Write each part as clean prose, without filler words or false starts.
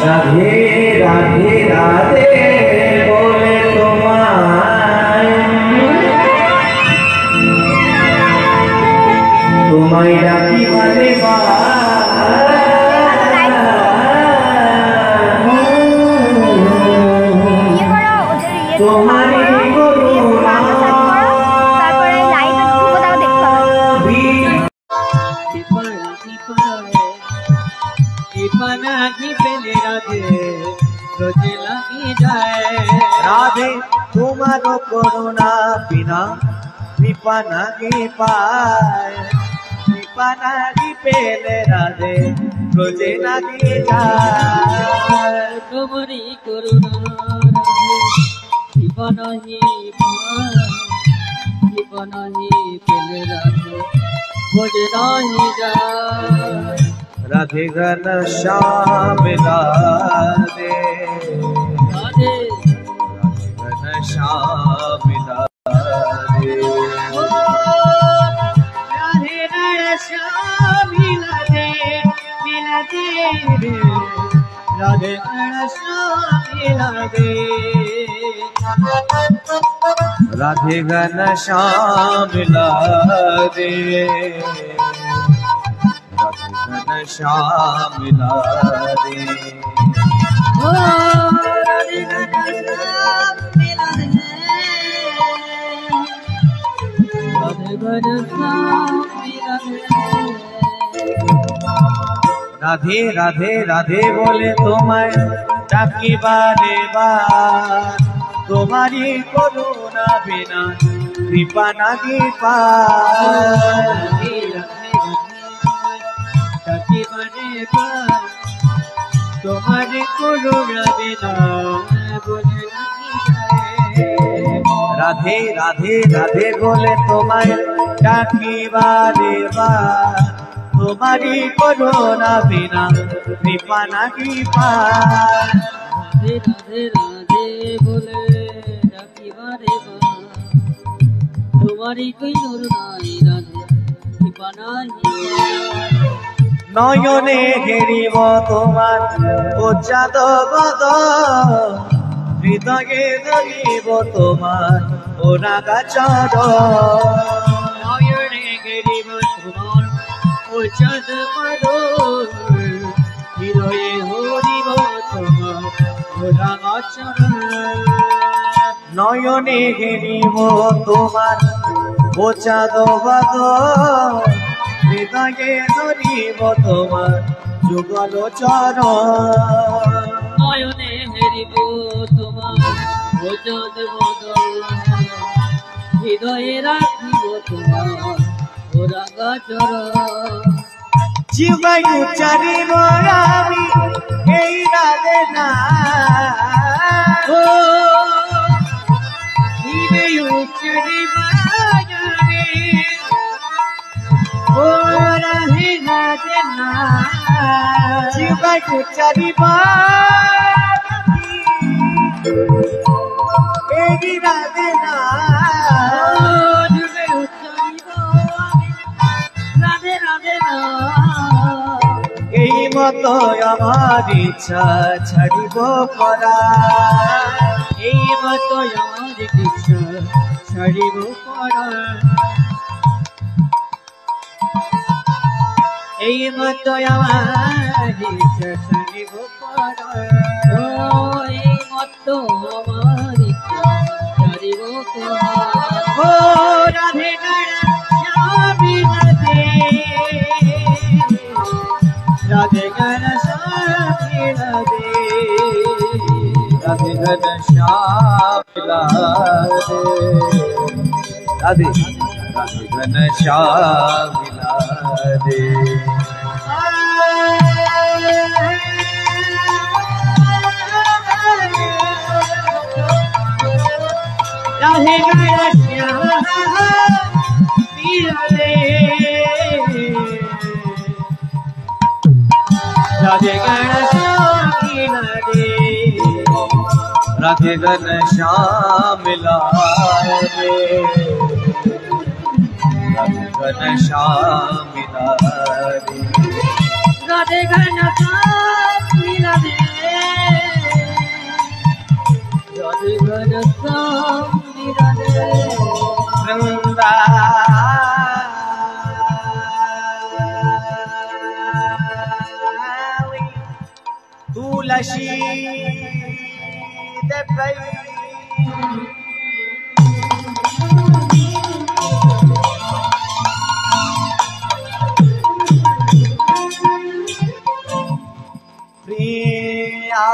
রাধে রাধে রাধে বলে তোমায় তোমায় ডাকি মানে তোমারই করুণা राधे तुम्हारो करुणा बिना कृपा नागी पाए कृपा नागी पेले राधे रोजे नागी जाए तुम्हारी करुणा कृपा नहीं पाए कृपा नहीं पेले राधे रोजे नागी जाए राधे घन श्याम राधे राधे घन श्याम राधे राधे घन श्याम राधे मिलते राधे घन श्याम राधे राधे घन श्याम राधे घन श्याम राधे राधे घन श्याम राधे राधे राधे बोले तुम्हें डाकी बारे बार तुम्हारी करुणा बिना कृपा नागी पाए तुम्हारी करुणा बिना राधे राधे राधे बोले तुम्हें डाकी बारे बार तुम्हारी करुणा बिना कृपा नागी पाए राधे राधे राधे बोले डाकी बारे बार तुम्हारी कोई करुणा राधे कृपा नहीं नयने घेरिब তোমার উচ্চাদ গদ হৃদয়ে ধরিব তোমার ওরাগাচর নয়নে ঘেরিব তোমার উচ্চাদ পদ হৃদয়ে ধরিব তোমার ওরাগাচর নয়নে ঘেরিব তোমার উচ্চাদ গদ হৃদয়ে ধরিব তোমার যুগল চরণ নয়নে হেরিব তোমার ওজদ বদল হৃদয়ে রাখিব তোমার ওরাগাচর জিহ্বায় উচ্চারিব আমি এই রাধে না ও হৃদয়ে উচ্চারিব আমি ও রাধে রাধে না জিহ্বায় উচ্চারিব এই রাধে না হৃদয়ে উচ্চারিব রাধে রাধে না এই মতো আমার ইচ্ছা ছাড়িব করা এই মতো আমার ইচ্ছা ছাড়িব করা এই মতো আমার ইচ্ছা ছাড়িব করা এই মতো আমার ইচ্ছা ছাড়িব করা ও রাধে রাধে রাধে ঘন শ্যাম রাধে রাধে ঘন শ্যাম রাধে রাধে রাধে ঘন শ্যাম রাধে राधे घन श्याम राधे राधे घन श्याम राधे राधे घन श्याम राधे राधे घन श्याम राधे राधे घन श्याम राधे तुलसी देवै प्रिया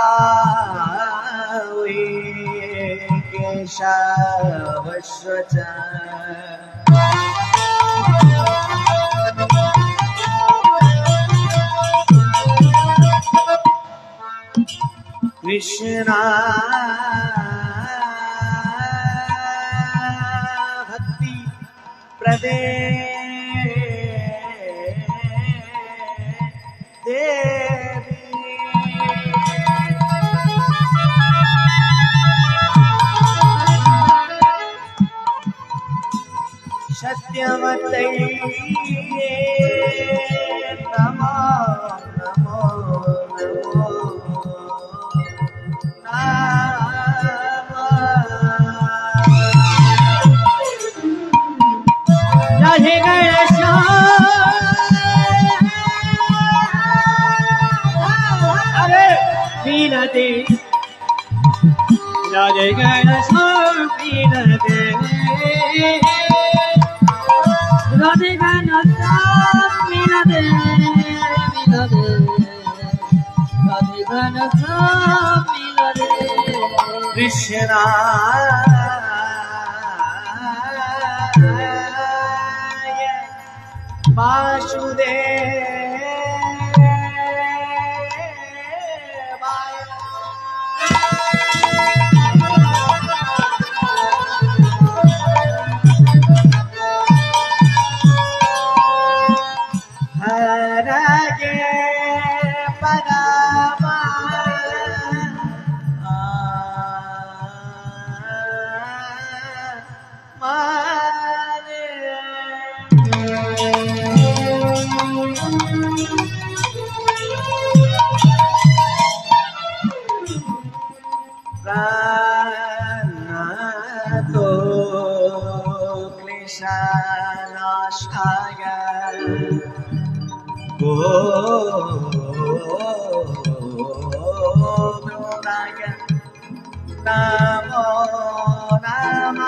केशवश्च कृष्णा भक्ति प्रदे देवी सत्यवते नमो नमो नमो राधे गणेश अरे पीनते राधे गणेश पीनते राधे गणेश पीनते पीनते राधे गणेश पीनते कृष्णा वासुदेवाय हरये परमा प्राणतो क्लेशनाशाय गोविन्दाय नमो नमः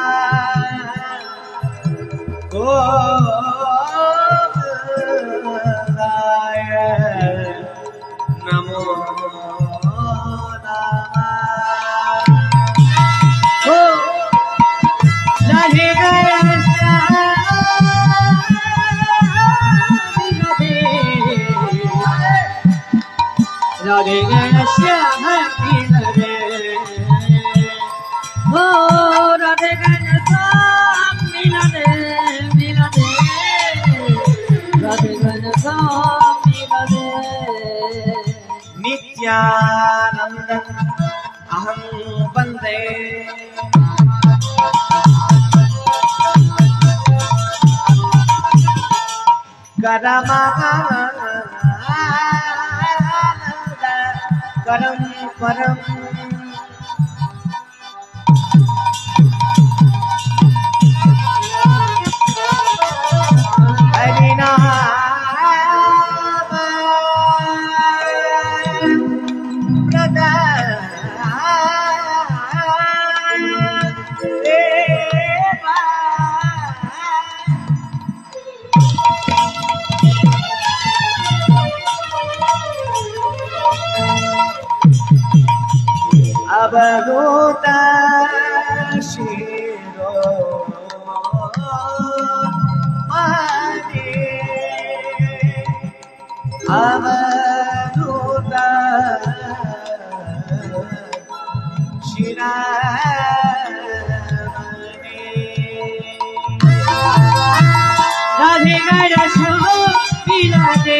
गोविन्दाय नमो राधे गणेश पीनते हो राधे गणेश पीनते पीनते राधे गणेश पीनते नित्यानंद अहं वन्दे करम परम हरिनाम प्रदान देवा अवधूता शिरो महे अवधूता शिरा राधे गणेश पीनते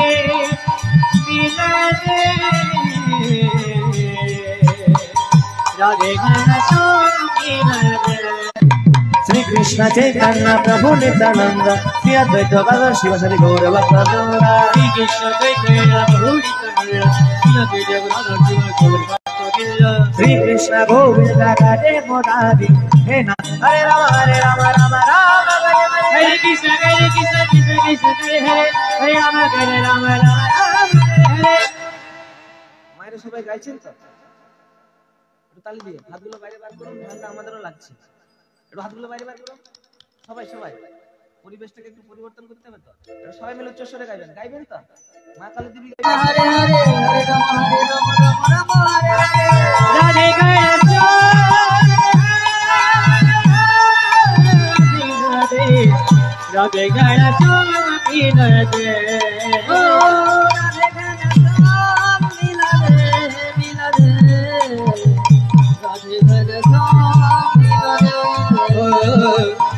पीनते राधे गणेश पीनते श्री कृष्ण चैतन्य प्रभु नित्यानंद श्री अद्वैत गदाधर शिव शरि गौर भक्तवृंद श्री कृष्ण चैतन्य प्रभु नित्यानंद श्री जगन्नाथ शिव गौर भक्तवृंद श्री कृष्ण गोविंद राधे मोरारी हे नाथ हरे राम राम राम हरे कृष्ण कृष्ण कृष्ण हरे हरे राम राम राम हरे বাইরে সবাই গাইছেন তো? একটু তালি দিয়ে হাতগুলো বাইরে বার করুন, ঠান্ডা আমাদেরও লাগছে। একটু হাতগুলো বাইরে বার করুন, সবাই সবাই। পরিবেশটাকে একটু পরিবর্তন করতে হবে তো, একটু সবাই মিলে উচ্চস্বরে গাইবেন, গাইবেন তো? মা কালী দেবী হরে হরে হরে রাম রাম হরে হরে রাধে কৃষ্ণ রাধে কৃষ্ণ মিলদে ও রাধে কৃষ্ণ মিলদে মিলদে রাধে কৃষ্ণ মিলদে ও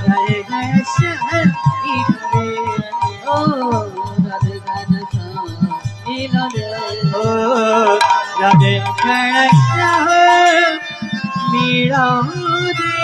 রাধে কৃষ্ণ মিলদে ও রাধে কৃষ্ণ মিলদে ও রাধে কৃষ্ণ মিলদে